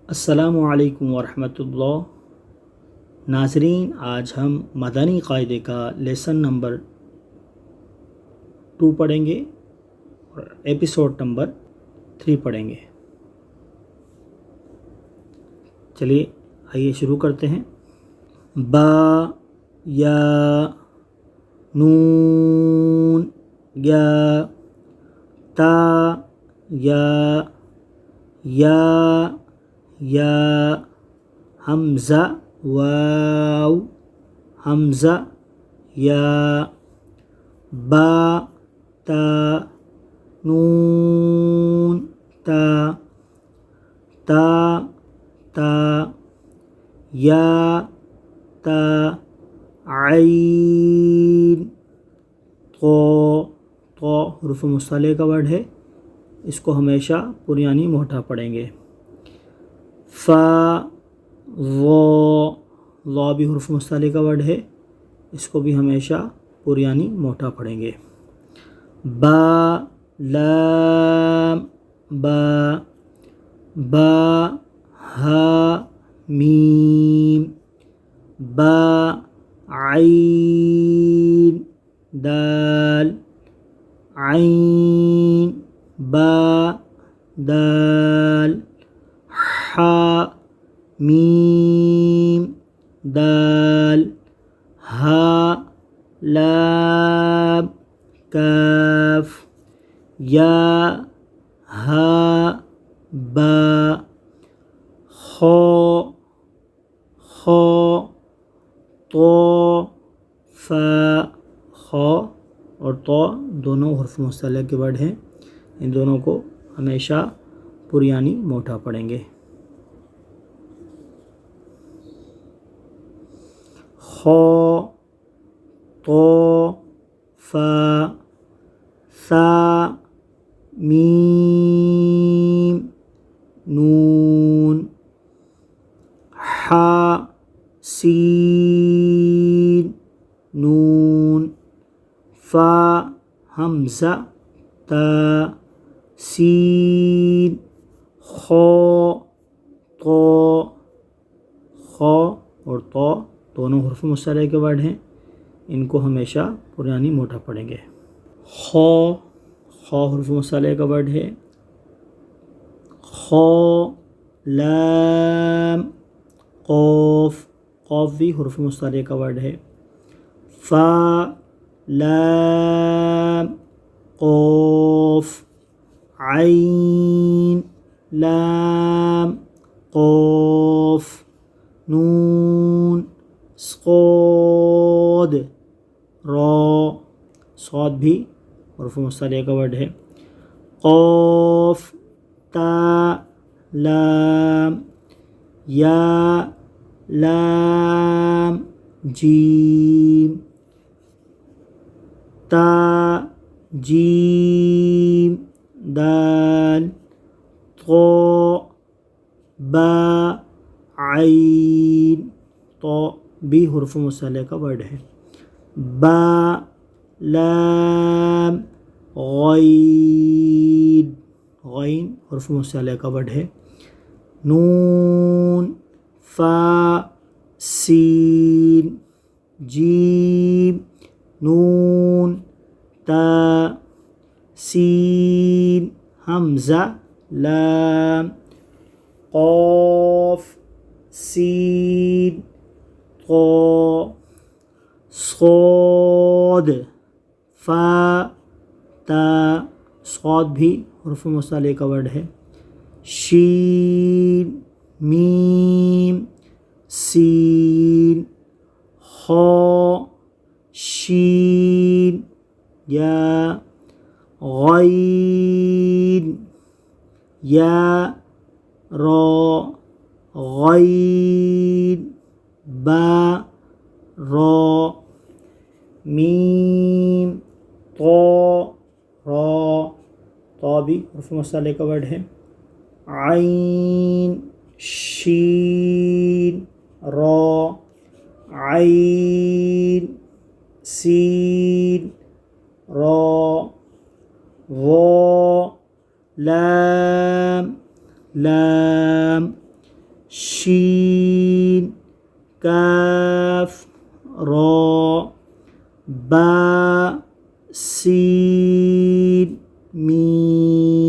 السلام علیکم ورحمۃ اللہ ناظرین، آج ہم مدنی قاعدے کا لیسن نمبر 2 پڑھیں گے اور ایپیسوڈ نمبر 3 پڑھیں گے۔ چلیے آئیے شروع کرتے ہیں۔ با یا نون یا تا یا حمزہ واو حمزہ یا با تا نون تا یا تا عین تو حروف مصطلح کا ورڈ ہے، اس کو ہمیشہ پریانی موٹا پڑھیں گے۔ فا ضا بھی حروف مصطلح کا ورڈ ہے، اس کو بھی ہمیشہ پریانی موٹا پڑھیں گے۔ با لام با ہا میم با عین دال عین با دال حا میم دال ہا لام کاف یا ہا با خو تو فا خو اور تو دونوں حروف مصطلح کے ورڈ ہیں، ان دونوں کو ہمیشہ پریانی موٹا پڑھیں گے۔ خو تو فا ثا میم نون حا سین نون فا حمزہ تا سین خو اور تو دونوں حروف مصطلح کے ورڈ ہیں، ان کو ہمیشہ پریانی موٹا پڑھیں گے۔ خو حروف مصطلح کا ورڈ ہے۔ خو لام قوف بھی حروف مصطلح کا ورڈ ہے۔ فا لام قوف عین لام قوف نون صاد صاد بھی حروف مصطلح کا ورڈ ہے۔ قاف تا لام یا لام جیم تا جیم دال تو با عین تو بھی حروف مصطلح کا ورڈ ہے۔ با لام غین حروف مصطلح کا ورڈ ہے۔ نون فا سین جیم نون تا سین حمزہ لام قاف سین قا صاد فا تا صاد بھی حروف مصطلح کا ورڈ ہے۔ شین میم سین خا شین یا غین یا را غین با را میم تو بھی حروف مصطلح کا ورڈ ہے۔ عین شین را عین سین را وا لام شين كاف را با سين ميم